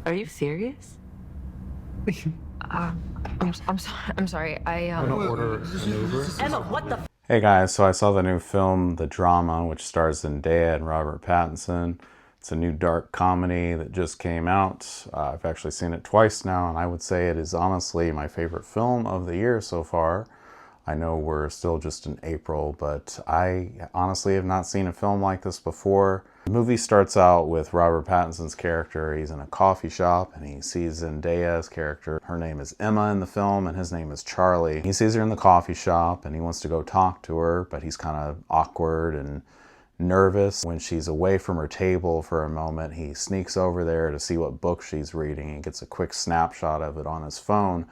Are you serious? I'm sorry. I'm gonna order an Uber. Emma, what the? Hey guys, so I saw the new film, The Drama, which stars Zendaya and Robert Pattinson. It's a new dark comedy that just came out. I've actually seen it twice now, and I would say it is honestly my favorite film of the year so far. I know we're still just in April, but I honestly have not seen a film like this before. The movie starts out with Robert Pattinson's character. He's in a coffee shop and he sees Zendaya's character. Her name is Emma in the film and his name is Charlie. He sees her in the coffee shop and he wants to go talk to her, but he's kind of awkward and nervous. When she's away from her table for a moment, he sneaks over there to see what book she's reading. He gets a quick snapshot of it on his phone.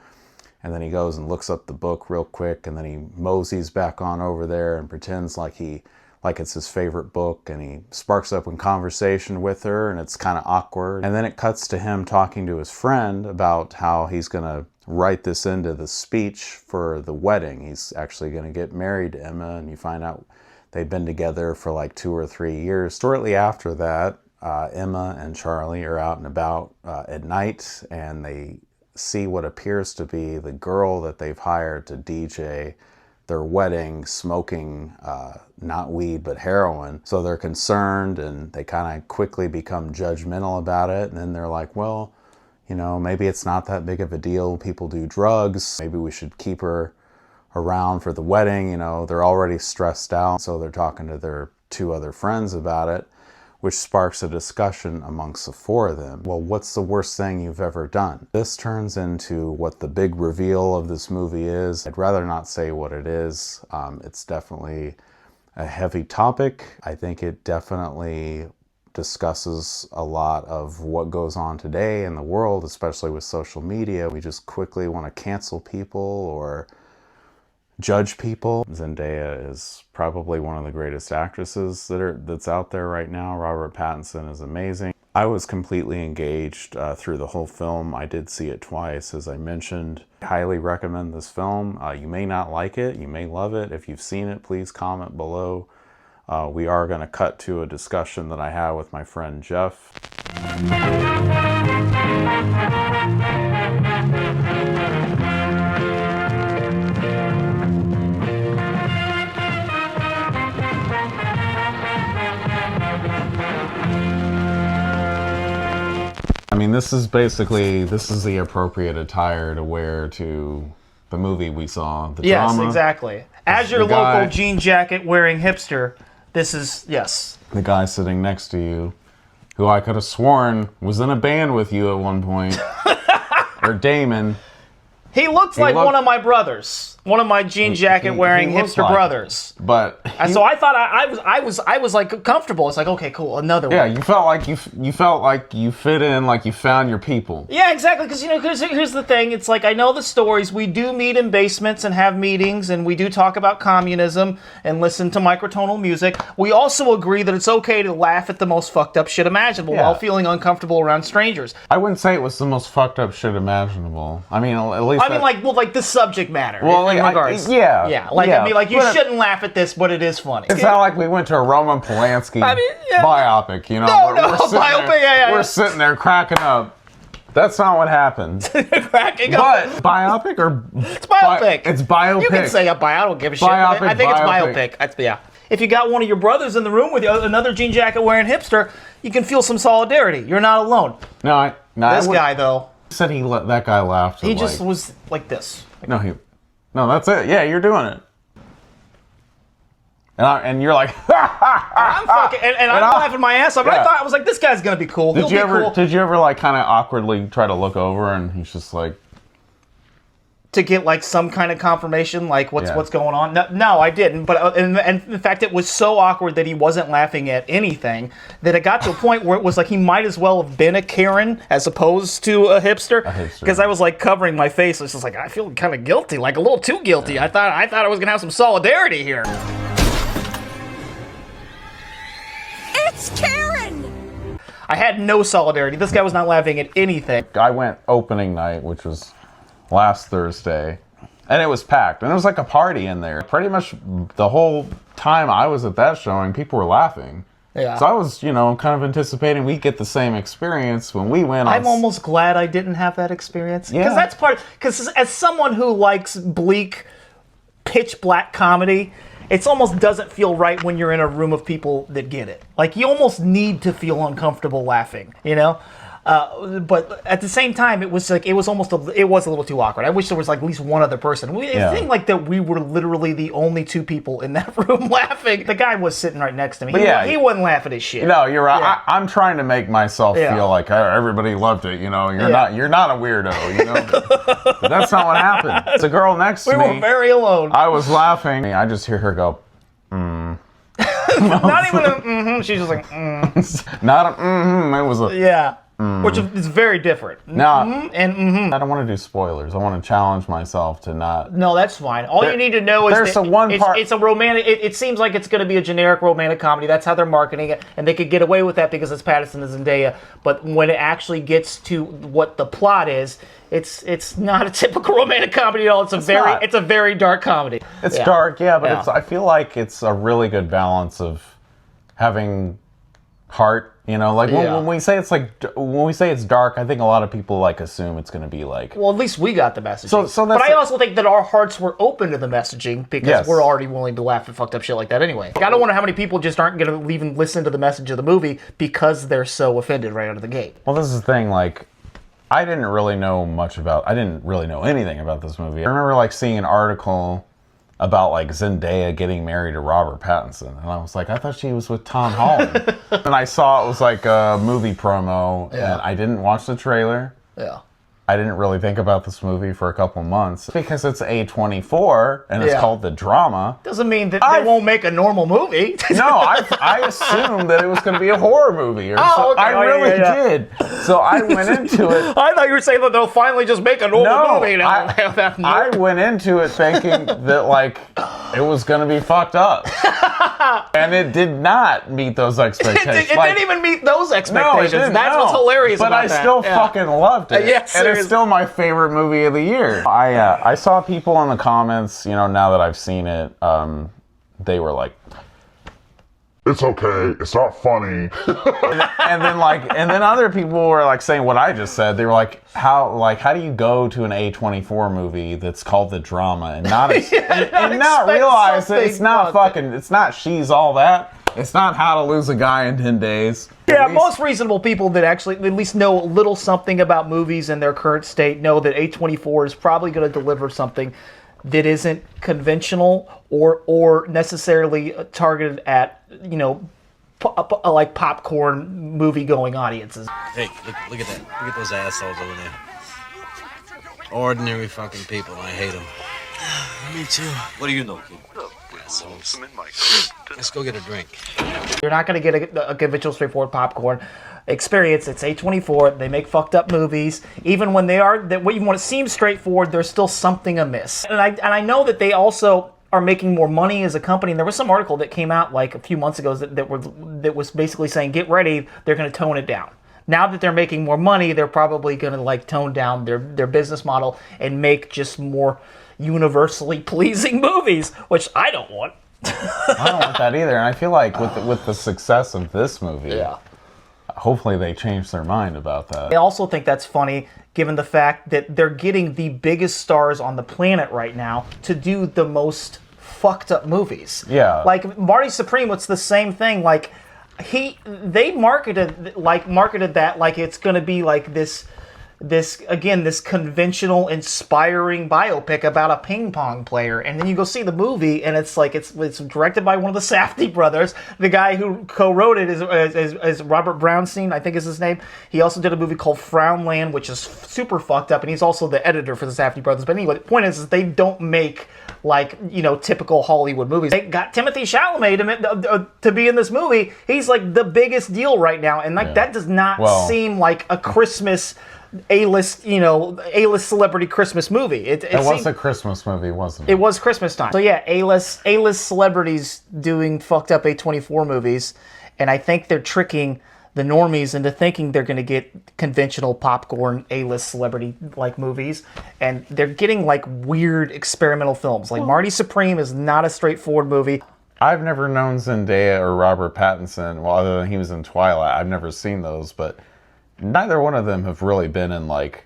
And then he goes and looks up the book real quick, and then he moseys back on over there and pretends like it's his favorite book, and he sparks up in conversation with her, and it's kind of awkward. And then it cuts to him talking to his friend about how he's gonna write this into the speech for the wedding. He's actually gonna get married to Emma, and you find out they've been together for like 2 or 3 years. Shortly after that, Emma and Charlie are out and about at night, and they see what appears to be the girl that they've hired to DJ their wedding smoking not weed but heroin. So they're concerned and they kind of quickly become judgmental about it, and then they're like, well, you know, maybe it's not that big of a deal. People do drugs. Maybe we should keep her around for the wedding. You know, they're already stressed out, so they're talking to their 2 other friends about it, which sparks a discussion amongst the 4 of them. Well, what's the worst thing you've ever done? This turns into what the big reveal of this movie is. I'd rather not say what it is. It's definitely a heavy topic. I think it definitely discusses a lot of what goes on today in the world, especially with social media. We just quickly want to cancel people or judge people. Zendaya is probably one of the greatest actresses that's out there right now. Robert Pattinson is amazing. I was completely engaged through the whole film. I did see it twice, as I mentioned. I highly recommend this film. You may not like it, you may love it. If you've seen it, please comment below. We are going to cut to a discussion that I had with my friend Jeff. I mean, this is the appropriate attire to wear to the movie we saw, The Drama. Yes, exactly. As your local jean jacket wearing hipster, this is, yes. The guy sitting next to you, who I could have sworn was in a band with you at one point, or Damon. He looked like one of my brothers. One of my jean jacket wearing hipster brothers. But so I thought I was like comfortable. It's like, okay, cool, another one. Yeah, you felt like you fit in, like you found your people. Yeah, exactly. Because here's the thing. It's like, I know the stories. We do meet in basements and have meetings, and we do talk about communism and listen to microtonal music. We also agree that it's okay to laugh at the most fucked up shit imaginable while feeling uncomfortable around strangers. I wouldn't say it was the most fucked up shit imaginable. I mean, at least like the subject matter. Well, in regards. You shouldn't laugh at this, but it is funny. It's not like we went to a Roman Polanski biopic, you know. We're sitting there cracking up. That's not what happened. Cracking up. But biopic or it's biopic. It's biopic. You can say a bio. I don't give a shit. I think it's biopic. If you got one of your brothers in the room with you, another jean jacket wearing hipster, you can feel some solidarity. You're not alone. This guy though. Said that guy laughed. He just was like this. No, that's it. Yeah, you're doing it. And you're like, I'm fucking, and I'm laughing my ass off. But I was like, this guy's gonna be cool. Did you ever like kind of awkwardly try to look over and he's just like, to get like some kind of confirmation, like what's going on? No, I didn't. But and in fact, it was so awkward that he wasn't laughing at anything that it got to a point where it was like he might as well have been a Karen as opposed to a hipster. Because I was like covering my face. I was just like, I feel kind of guilty, like a little too guilty. I thought I was gonna have some solidarity here. It's Karen. I had no solidarity. This guy was not laughing at anything. I went opening night, which was last Thursday, and it was packed, and it was like a party in there. Pretty much the whole time I was at that showing, people were laughing. Yeah. So I was, kind of anticipating we'd get the same experience when we went. I'm almost glad I didn't have that experience. Yeah. Because that's because as someone who likes bleak, pitch black comedy, it almost doesn't feel right when you're in a room of people that get it. Like, you almost need to feel uncomfortable laughing, but at the same time, it was a little too awkward. I wish there was like at least one other person. It seemed like that we were literally the only two people in that room laughing. The guy was sitting right next to me. He wasn't laughing at shit. No, you're right. Yeah. I'm trying to make myself feel like everybody loved it. You're not a weirdo. But that's not what happened. The girl next to me. We were very alone. I was laughing. I just hear her go, Not even a mm-hmm. She's just like, Not a mm-hmm. It was a... Yeah. Which is very different. Now, and I don't want to do spoilers. I want to challenge myself to not... No, that's fine. All you need to know is it's a romantic... It seems like it's going to be a generic romantic comedy. That's how they're marketing it. And they could get away with that because it's Pattinson and Zendaya. But when it actually gets to what the plot is, it's not a typical romantic comedy at all. It's a very dark comedy. It's dark, but I feel like it's a really good balance of having heart. When we say it's dark, I think a lot of people assume it's going to be like. Well, at least we got the messaging. So but I also think that our hearts were open to the messaging because we're already willing to laugh at fucked up shit like that anyway. I don't wonder how many people just aren't going to even listen to the message of the movie because they're so offended right out of the gate. Well, this is the thing. I didn't really know anything about this movie. I remember seeing an article about Zendaya getting married to Robert Pattinson, and I was like, I thought she was with Tom Holland. And I saw it was a movie promo, and I didn't watch the trailer. Yeah. I didn't really think about this movie for a couple months because it's A24 and it's called The Drama. Doesn't mean that they won't make a normal movie. No, I assumed that it was going to a horror movie. Okay. I really did. So I went into it. I thought you were saying that they'll finally just make a normal movie. I went into it thinking that it was going to be fucked up. And it did not meet those expectations. It didn't even meet those expectations. No, it didn't, That's what's hilarious about that. But I still fucking loved it. Yes, and it's still my favorite movie of the year. I saw people in the comments, now that I've seen it, they were like, it's okay, it's not funny. and then other people were saying what I just said. They were like, how do you go to an A24 movie that's called The Drama and not realize that it's not She's All That. It's not How to Lose a Guy in 10 Days. Yeah, most reasonable people that actually at least know a little something about movies in their current state know that A24 is probably going to deliver something that isn't conventional or necessarily targeted at, popcorn movie-going audiences. Hey, look at that. Look at those assholes over there. Ordinary fucking people. I hate them. Me too. What do you know, kid? Assholes. Let's go get a drink. You're not going to get a conventional, straightforward popcorn experience. It's A24. They make fucked up movies. Even when even when it seems straightforward, there's still something amiss. And I know that they also are making more money as a company. And there was some article that came out a few months ago that was basically saying, get ready, they're going to tone it down. Now that they're making more money, they're probably going to tone down their business model and make just more universally pleasing movies, which I don't want. I don't want that either. And I feel like with the success of this movie, hopefully they change their mind about that. I also think that's funny, given the fact that they're getting the biggest stars on the planet right now to do the most fucked up movies. Yeah. Marty Supreme, it's the same thing. They marketed that like it's going to be this conventional, inspiring biopic about a ping pong player, and then you go see the movie, and it's directed by one of the Safdie brothers. The guy who co-wrote it is Robert Brownstein, I think is his name. He also did a movie called Frownland, which is super fucked up, and he's also the editor for the Safdie brothers. But anyway, the point is they don't make typical Hollywood movies. They got Timothée Chalamet to be in this movie. He's the biggest deal right now, and that does not seem like a Christmas A-list celebrity Christmas movie. It was a Christmas movie, wasn't it? It was Christmas time. So yeah, A-list celebrities doing fucked up A24 movies, and I think they're tricking the normies into thinking they're going to get conventional popcorn A-list celebrity movies, and they're getting weird experimental films. Marty Supreme is not a straightforward movie. I've never known Zendaya or Robert Pattinson, well, other than he was in Twilight. I've never seen those, but neither one of them have really been in, like,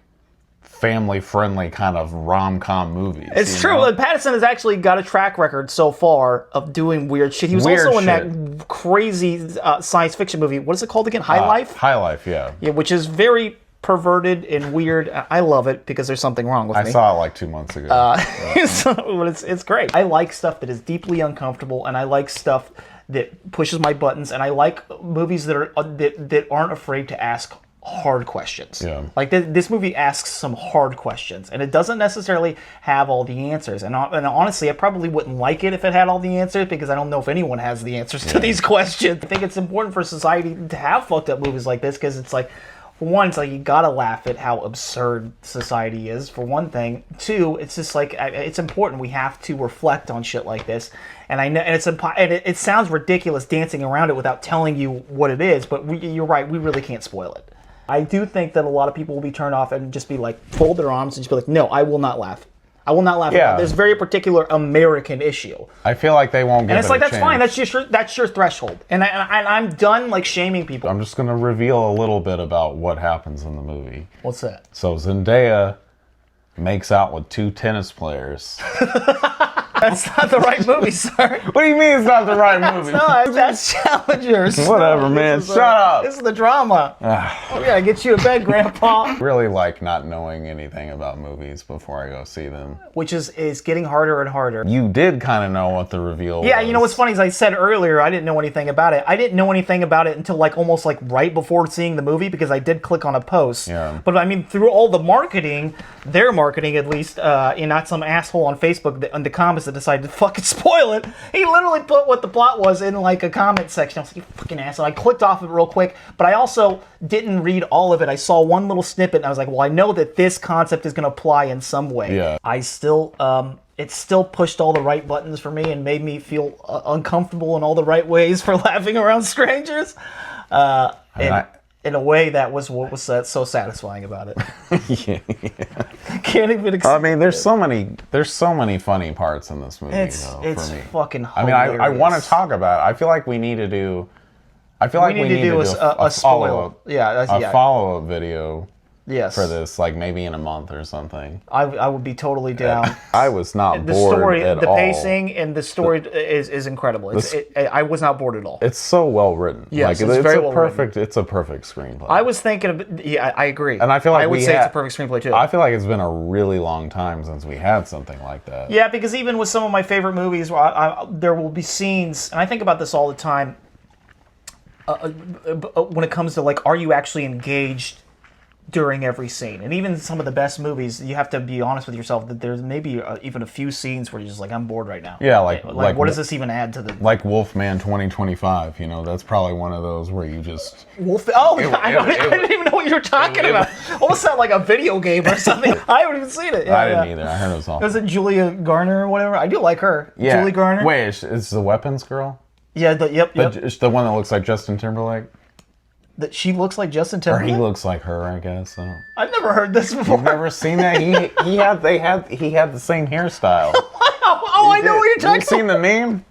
family-friendly kind of rom-com movies. It's true. Pattinson has actually got a track record so far of doing weird shit. He was also in that crazy science fiction movie. What is it called again? High Life? High Life, yeah. Yeah, which is very perverted and weird. I love it because there's something wrong with me. I saw it like 2 months ago. But it's great. I like stuff that is deeply uncomfortable, and I like stuff that pushes my buttons, and I like movies that are that aren't afraid to ask hard questions. Yeah. Like this movie asks some hard questions, and it doesn't necessarily have all the answers. And honestly, I probably wouldn't like it if it had all the answers, because I don't know if anyone has the answers to these questions. I think it's important for society to have fucked up movies like this, because it's like, for one, it's like you gotta laugh at how absurd society is, for one thing. Two, it's just like, it's important. We have to reflect on shit like this. And I know, and it sounds ridiculous dancing around it without telling you what it is, but you're right, we really can't spoil it. I do think that a lot of people will be turned off and just be like, fold their arms and just be like, no, I will not laugh. I will not laugh at this very particular American issue. I feel like they won't give And it's it like, a that's chance. fine. That's your threshold. And I'm done like shaming people. I'm just going to reveal a little bit about what happens in the movie. What's that? So Zendaya makes out with 2 tennis players. That's not the right movie, sir. What do you mean it's not the right movie? No, that's Challengers. Whatever, man. Shut up. This is the drama. We gotta get you to bed, Grandpa. Really like not knowing anything about movies before I go see them. Which is getting harder and harder. You did kind of know what the reveal was. Yeah, you know what's funny is I said earlier I didn't know anything about it. I didn't know anything about it until like almost like right before seeing the movie, because I did click on a post. Yeah. But I mean, through all the marketing, their marketing at least, and not some asshole on Facebook in the comments that decided to fucking spoil it. He literally put what the plot was in like a comment section. I was like, you fucking asshole. I clicked off it real quick, but I also didn't read all of it. I saw one little snippet and I was like, well, I know that this concept is going to apply in some way. Yeah. I still, it still pushed all the right buttons for me and made me feel uncomfortable in all the right ways for laughing around strangers. In a way, that was what was so satisfying about it. Yeah. Can't even explain. I mean, there's so many funny parts in this movie. It's for me. fucking I mean, hilarious. I want to talk about it. I feel like we need to do. I feel like we need to do a spoil. A follow-up video. Yes. For this, like maybe in a month or something. I would be totally down. I was not the bored story, at the all. pacing, and the story is incredible. I was not bored at all. It's so well written. Yes, like, it's very well perfect. It's a perfect screenplay. I was thinking of, yeah, I agree. And I feel like I would say it's a perfect screenplay too. I feel like it's been a really long time since we had something like that. Yeah, because even with some of my favorite movies, there will be scenes, and I think about this all the time. When it comes to like, are you actually engaged during every scene? And even some of the best movies, you have to be honest with yourself that there's maybe even a few scenes where you're just like, I'm bored right now. Yeah, like what does this even add to the... Like Wolfman 2025, you know, that's probably one of those where you just... I didn't even know what you were talking about. Almost sound like a video game or something. I haven't even seen it. Yeah, I didn't either. I heard it was awful. Was it Julia Garner or whatever? I do like her. Yeah. Julie Garner. Wait, is the Weapons girl? Yeah, yep. It's the one that looks like Justin Timberlake? That she looks like Justin Or Timberlake? he looks like her, I guess. I've never heard this before. You've never seen that? He had the same hairstyle. I know what you're talking about. You seen the meme?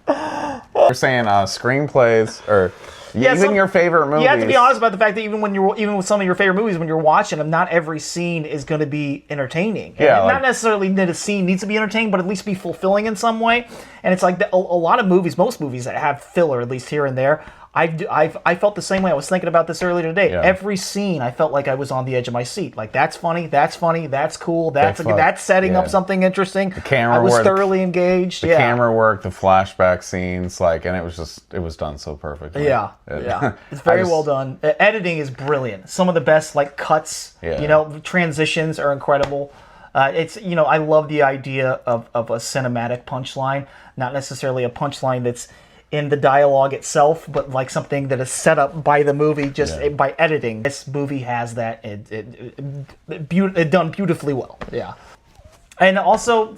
We're saying screenplays or even your favorite movies. You have to be honest about the fact that even with some of your favorite movies, when you're watching them, not every scene is going to be entertaining. Yeah, not necessarily that a scene needs to be entertaining, but at least be fulfilling in some way. And it's like a lot of movies, most movies that have filler, at least here and there. I felt the same way. I was thinking about this earlier today. Yeah. Every scene, I felt like I was on the edge of my seat. Like, that's funny, that's cool, that's setting up something interesting. The camera I was thoroughly engaged. The camera work, the flashback scenes, and it was done so perfectly. Yeah, it's very well done. Editing is brilliant. Some of the best cuts, transitions are incredible. I love the idea of a cinematic punchline, not necessarily a punchline that's in the dialogue itself, but like something that is set up by the movie by editing. This movie has that it done beautifully well. Yeah. And also,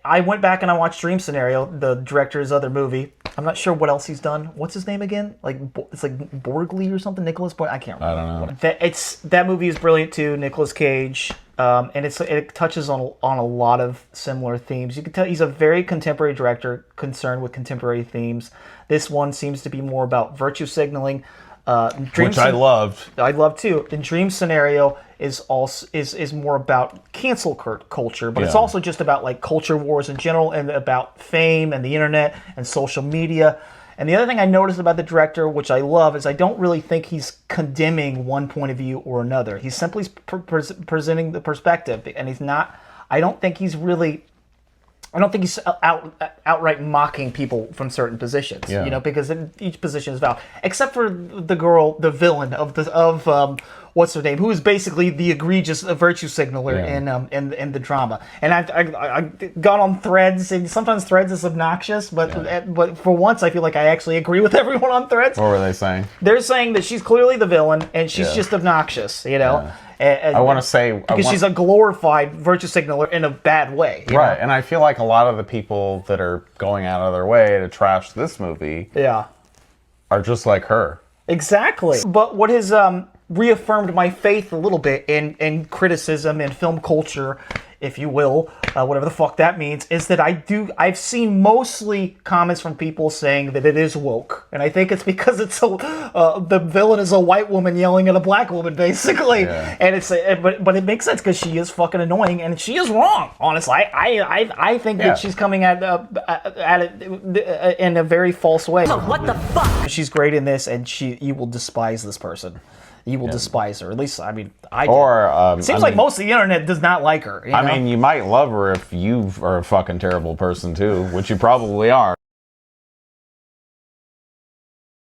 I went back and I watched Dream Scenario, the director's other movie. I'm not sure what else he's done. What's his name again? It's like Borgley or something. Nicholas Borg. I can't remember. I don't know. That movie is brilliant too. Nicolas Cage. and it touches on a lot of similar themes. You can tell he's a very contemporary director concerned with contemporary themes. This one seems to be more about virtue signaling. Which I loved. I love too. The Dream Scenario is also is more about cancel culture, but it's also just about like culture wars in general and about fame and the internet and social media. And the other thing I noticed about the director, which I love, is I don't really think he's condemning one point of view or another. He's simply presenting the perspective, and he's not. I don't think he's outright mocking people from certain positions, you know, because each position is valid, except for the girl, the villain of what's her name, who is basically the egregious virtue signaler in the drama. And I got on Threads, and sometimes Threads is obnoxious, but for once I feel like I actually agree with everyone on Threads. What were they saying? They're saying that she's clearly the villain, and she's just obnoxious, you know. I want to say... Because she's a glorified virtue signaler in a bad way. Right, and I feel like a lot of the people that are going out of their way to trash this movie are just like her. Exactly. But what has reaffirmed my faith a little bit in criticism and film culture, if you will, whatever the fuck that means, is that I've seen mostly comments from people saying that it is woke, and I think it's because it's the villain is a white woman yelling at a black woman, basically, and it's but it makes sense because she is fucking annoying and she is wrong. Honestly, I think that she's coming at it in a very false way. What the fuck? She's great in this, and you will despise this person. You will despise her. At least, I mean, I do. Or, it seems like most of the internet does not like her. You know? I mean, you might love her if you are a fucking terrible person too, which you probably are.